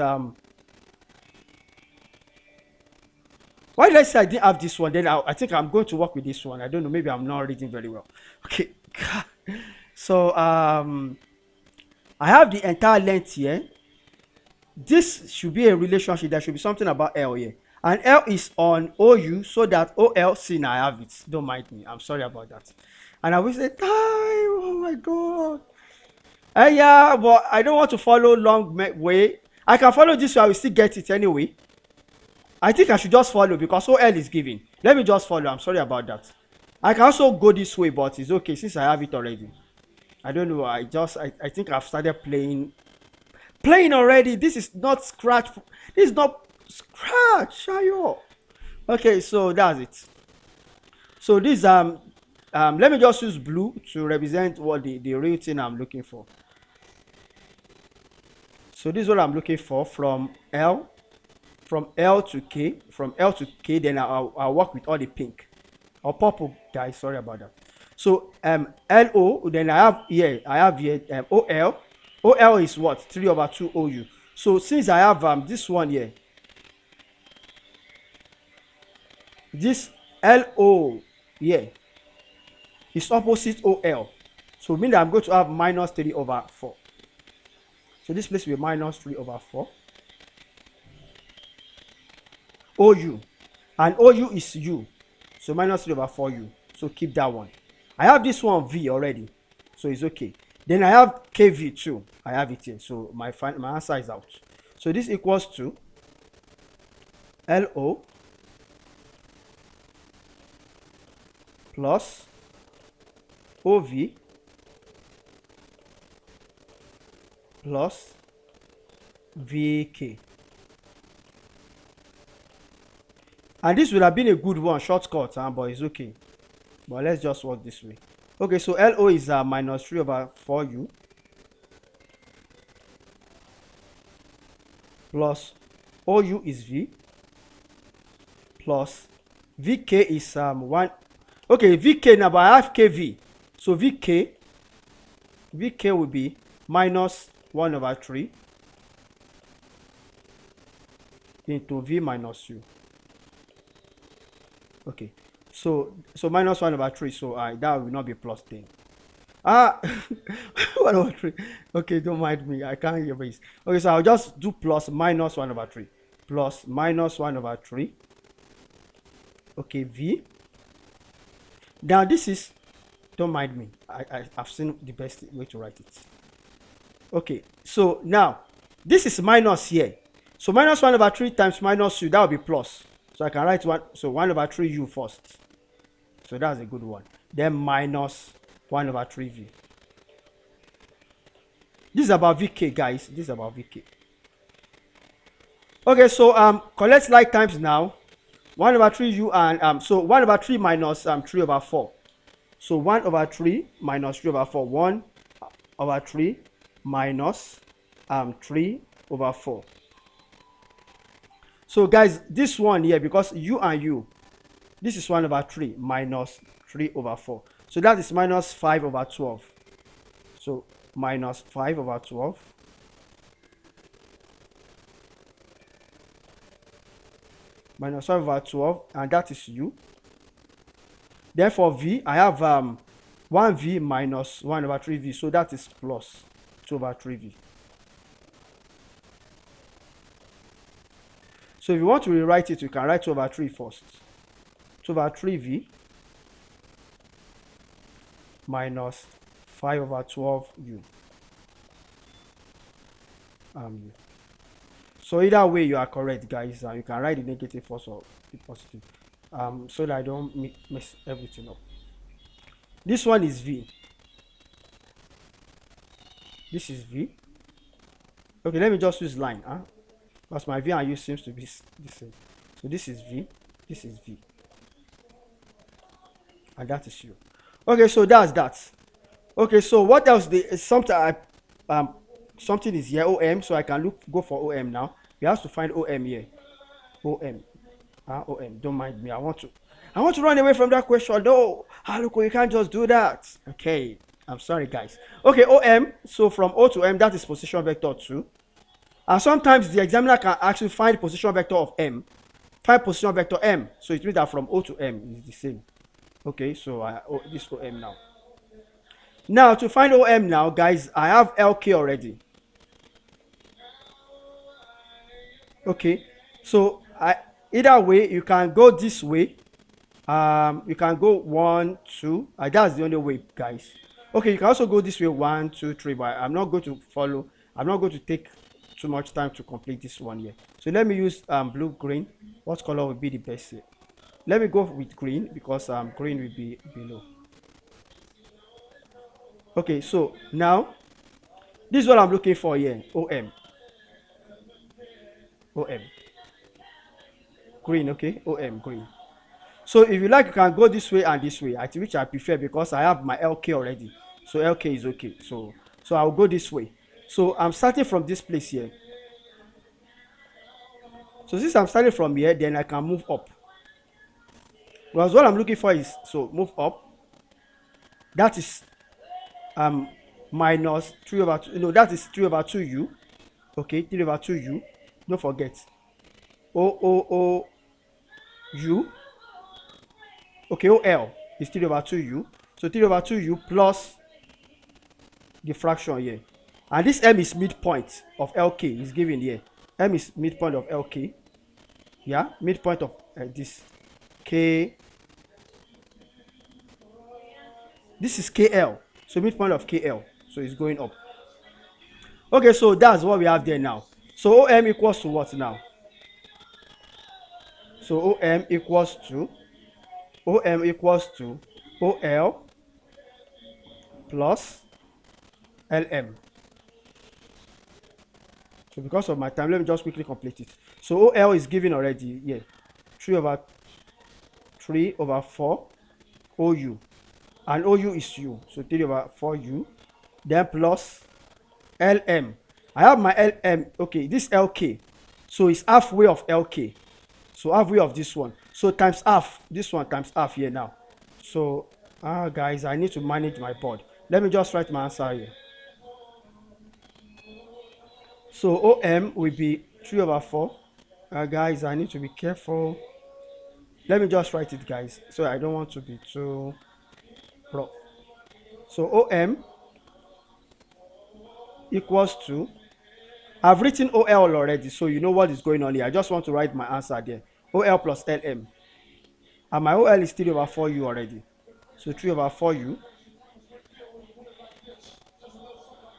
why did I say I didn't have this one? Then I think I'm going to work with this one. I don't know. Maybe I'm not reading very well. Okay. So I have the entire length here. This should be a relationship. There should be something about L here. And L is on OU so that OL, see now I have it. Don't mind me. I'm sorry about that. And I will say, time. Oh my God. Yeah, but I don't want to follow long way. I can follow this way. I will still get it anyway. I think I should just follow because OL is given. Let me just follow. I'm sorry about that. I can also go this way, but it's okay since I have it already. I don't know. I think I've started playing already. This is not scratch. This is not scratch. Shayo. Okay, so that's it. So this let me just use blue to represent what the real thing I'm looking for. So this is what I'm looking for from L to K. From L to K, then I'll work with all the pink or purple, guys. Sorry about that. So LO, then I have here OL. OL is what? 3 over 2 OU. So since I have this one here, this LO here is opposite OL. So mean that I'm going to have minus 3 over 4. So this place will be minus 3 over 4. OU. And OU is U. So minus 3 over 4U. So keep that one. I have this one V already. So it's okay. Then I have KV too. I have it here. So my answer is out. So this equals to LO plus OV plus VK. And this would have been a good one, shortcut, but it's okay. But let's just work this way. Okay, so LO is minus 3 over 4U plus OU is V plus VK is 1. Okay, VK now, but I have KV. So VK will be minus 1 over 3 into V minus U. Okay, so minus 1 over 3, so that will not be plus 10. 1 over 3. Okay, don't mind me, I can't hear this. Okay, so I'll just do plus minus 1 over 3. Plus minus 1 over 3. Okay, V. Now this is, don't mind me, I've seen the best way to write it. Okay, so now this is minus here. So minus 1 over 3 times minus U, that will be plus. So I can write 1, so 1 over 3U first. So that's a good one. Then minus 1 over 3V. This is about VK, guys. This is about VK. Okay, so collect like times now. 1 over 3U and so 1 over 3 minus 3 over 4. So 1 over 3 minus 3 over 4. 1 over 3 minus 3 over 4. So guys, this one here, because U and U, this is 1 over 3 minus 3 over 4. So that is minus 5 over 12. So minus 5 over 12. Minus 5 over 12, and that is U. Then for V, I have 1V minus 1 over 3V. So that is plus 2 over 3V. So if you want to rewrite it, you can write 2 over 3 first. 2 over 3V minus 5 over 12U. So either way you are correct, guys. You can write the negative first or the positive. So that I don't mess everything up. This one is V. This is V. Okay, let me just use line, because my V and U seems to be the same. So this is V, this is V, and that is U. Okay, so that's that. Okay, so what else? Something is here, OM, so I can go for OM now. We have to find OM here. OM. OM, don't mind me. I want to run away from that question. No, look, you can't just do that. Okay, I'm sorry, guys. Okay, OM, so from O to M, that is position vector 2. And sometimes the examiner can actually find position vector of M. Find position vector M. So it means that from O to M is the same. Okay, so this OM now. Now, to find OM now, guys, I have LK already. Okay, so either way, you can go this way. You can go 1, 2. That's the only way, guys. Okay, you can also go this way 1, 2, 3. But I'm not going to follow. I'm not going to take too much time to complete this one here. So let me use blue, green. What color would be the best here? Let me go with green because green will be below. Okay, so now this is what I'm looking for here. OM. OM. Green, okay? OM, green. So if you like, you can go this way and this way, which I prefer because I have my LK already. So LK is okay. So I'll go this way. So I'm starting from this place here. So since I'm starting from here, then I can move up. Because what I'm looking for is, so move up. That is um minus 3 over 2. No, that is 3 over 2u. Okay, 3 over 2u. Don't forget. O u. Okay, OL is 3 over 2u. So 3 over 2u plus the fraction here. And this M is midpoint of LK is given here. M is midpoint of LK. Yeah, midpoint of this K. This is KL. So midpoint of KL. So it's going up. Okay, so that's what we have there now. So OM equals to what now? So OM equals to OL plus LM. So because of my time, let me just quickly complete it. So OL is given already here. 3 over 4 OU. And OU is U. So 3 over 4U. Then plus LM. I have my LM. Okay, this LK. So it's halfway of LK. So halfway of this one. So times half. This one times half here now. So, guys, I need to manage my board. Let me just write my answer here. So OM will be 3 over 4. Guys, I need to be careful. Let me just write it, guys. So I don't want to be too rough. So OM equals to, I've written OL already, so you know what is going on here. I just want to write my answer there. OL plus LM. And my OL is 3 over 4U already. So 3 over 4U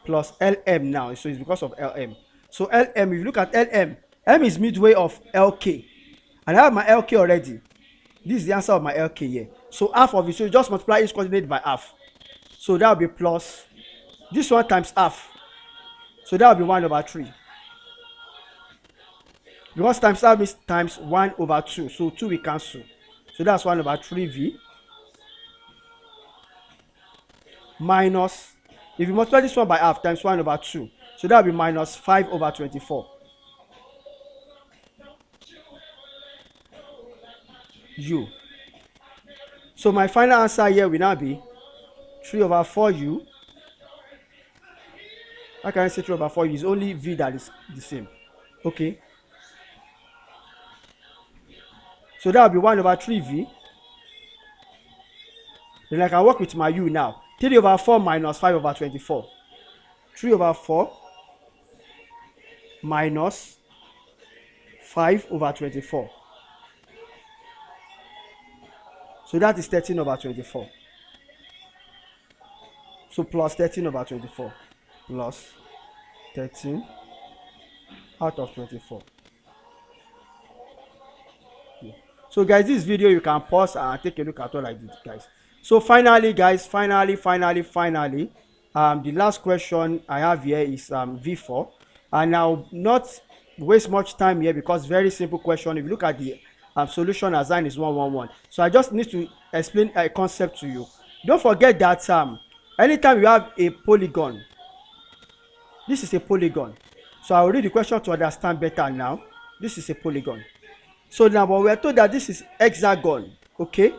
plus LM now. So it's because of LM. So LM, if you look at LM, M is midway of LK. And I have my LK already. This is the answer of my LK here. So half of it, so you just multiply each coordinate by half. So that will be plus this one times half. So that will be 1 over 3. Because times half is times 1 over 2. So 2 we cancel. So that's 1 over 3v minus, if you multiply this one by half, times 1 over 2. So that will be minus 5 over 24. U. So my final answer here will now be 3 over 4u. How can I say 3 over 4u? It's only v that is the same. Okay. So that will be 1 over 3v. Then I can work with my u now. 3 over 4 minus 5 over 24. 3 over 4 minus 5 over 24. So that is 13 over 24. So plus 13 over 24. Plus 13 out of 24. Yeah. So guys, this video you can pause and take a look at all I did, guys. So finally, guys, finally, the last question I have here is V4. And I'll not waste much time here because very simple question. If you look at the solution assigned is 111. So I just need to explain a concept to you. Don't forget that anytime you have a polygon, this is a polygon. So I'll read the question to understand better now. This is a polygon. So now we are told that this is hexagon, okay?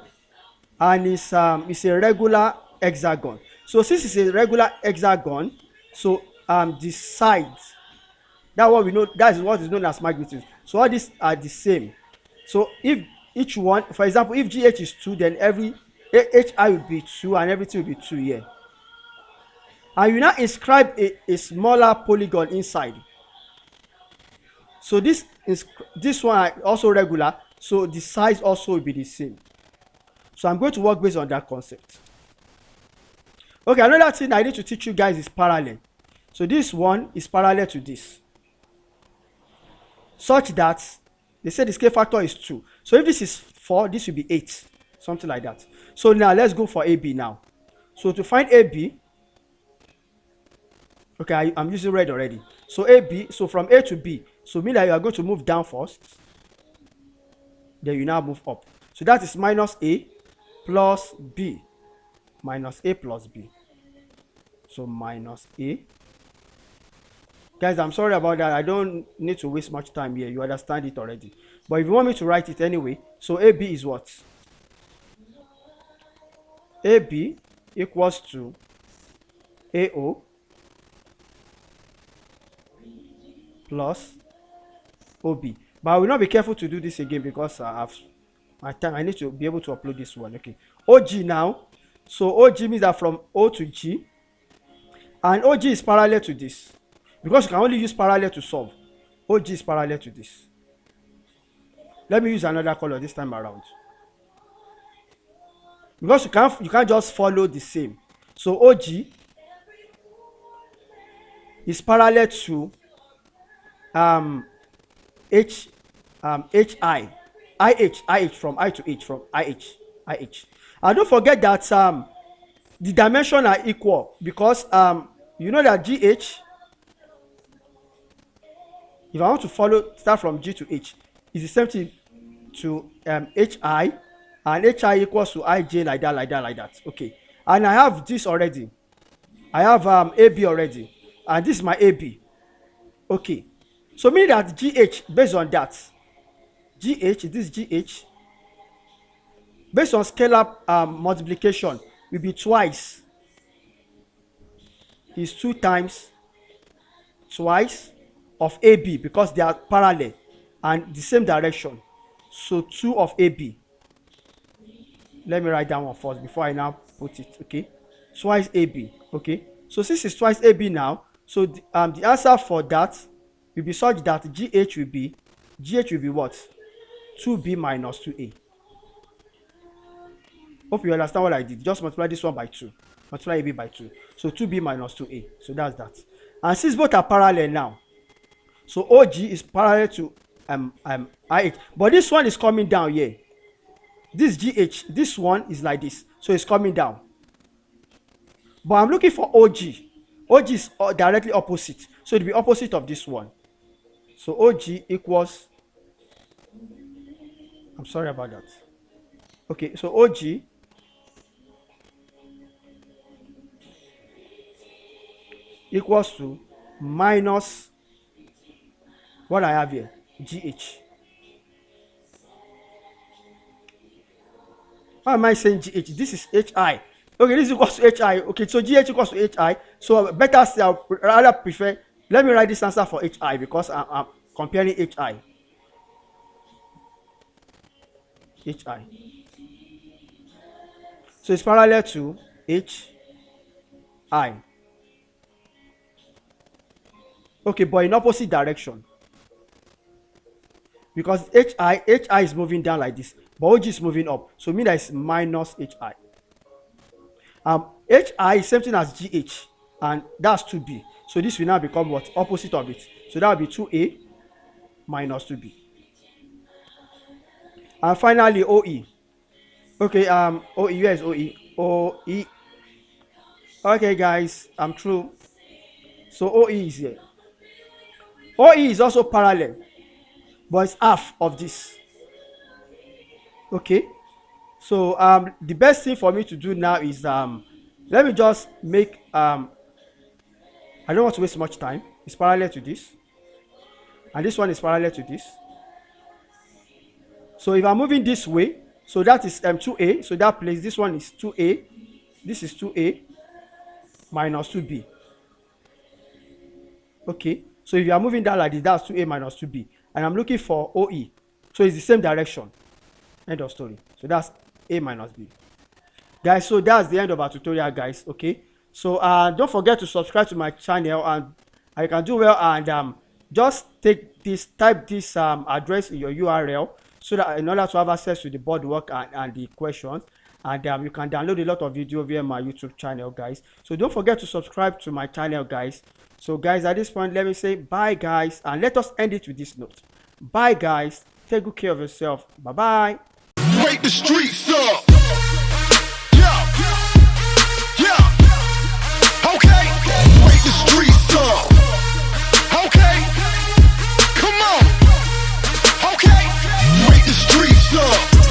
And it's a regular hexagon. So since it's a regular hexagon, so the sides, that what we know, that is what is known as magnitude. So all these are the same. So if each one, for example, if GH is 2, then every HI will be 2 and everything will be 2 here. And you now inscribe a smaller polygon inside. So this one also regular, so the size also will be the same. So I'm going to work based on that concept. Okay, another thing I need to teach you guys is parallel. So this one is parallel to this, such that they say the scale factor is 2. So if this is 4, this will be 8, something like that. So now let's go for AB now. So to find AB, okay, I'm using red already. So AB, so from A to B, so mean that you are going to move down first, then you now move up. So that is minus A plus B, minus A plus B. So minus A Guys, I'm sorry about that. I don't need to waste much time here. You understand it already. But if you want me to write it anyway, so AB is what? AB equals to AO plus OB. But I will not be careful to do this again because I have my time. I need to be able to upload this one. Okay. OG now. So OG means that from O to G. And OG is parallel to this. Because you can only use parallel to solve. OG is parallel to this. Let me use another color this time around. Because you can't just follow the same. So OG is parallel to IH from I to H, from IH. And don't forget that the dimensions are equal because you know that GH, if I want to start from G to H, is the same thing to HI, and HI equals to IJ like that. Okay. And I have this already. I have AB already. And this is my AB. Okay. So meaning that GH, based on that, this GH, based on scalar multiplication, will be twice. Is 2 times twice of AB because they are parallel and the same direction. So 2 of AB. Let me write down one first before I now put it. Okay. Twice AB. Okay. So since it's twice AB now, so the answer for that will be such that GH will be what? 2B minus 2A. Hope you understand what I did. Just multiply this one by 2. Multiply AB by 2. So 2B minus 2A. So that's that. And since both are parallel now, so OG is parallel to IH. But this one is coming down here. This GH, this one is like this. So it's coming down. But I'm looking for OG. OG is directly opposite. So it will be opposite of this one. So OG equals, I'm sorry about that. Okay, so OG equals to minus what I have here, GH. Why am I saying GH? This is HI. Okay, this is equals to HI. Okay, so GH equals to HI. So better still, I rather prefer, let me write this answer for HI because I'm comparing HI. HI. So it's parallel to HI. Okay, but in opposite direction. Because HI is moving down like this, but OG is moving up. So mean that it's minus HI. HI is same thing as GH, and that's 2B. So this will now become what? Opposite of it. So that will be 2A minus 2B. And finally, OE. Okay, OE, where is OE? OE. Okay, guys, I'm through. So OE is here. OE is also parallel, but it's half of this. Okay. So the best thing for me to do now is let me just make I don't want to waste much time. It's parallel to this, and this one is parallel to this. So if I'm moving this way, so that is 2A. So that place, this one is 2A. This is 2A minus 2B. Okay. So if you are moving that like this, that's 2A minus 2B. And I'm looking for OE. So it's the same direction. End of story. So that's A minus B. Guys, so that's the end of our tutorial, guys. Okay. So don't forget to subscribe to my channel, and you can do well and just type this address in your URL so that in order to have access to the board work and the questions. And you can download a lot of video via my YouTube channel, guys. So don't forget to subscribe to my channel, guys. So guys, at this point, let me say bye, guys, and let us end it with this note. Bye, guys. Take good care of yourself. Bye bye. Wake the streets up. Okay. Wake the streets up. Okay. Come on. Okay. Wake the streets up.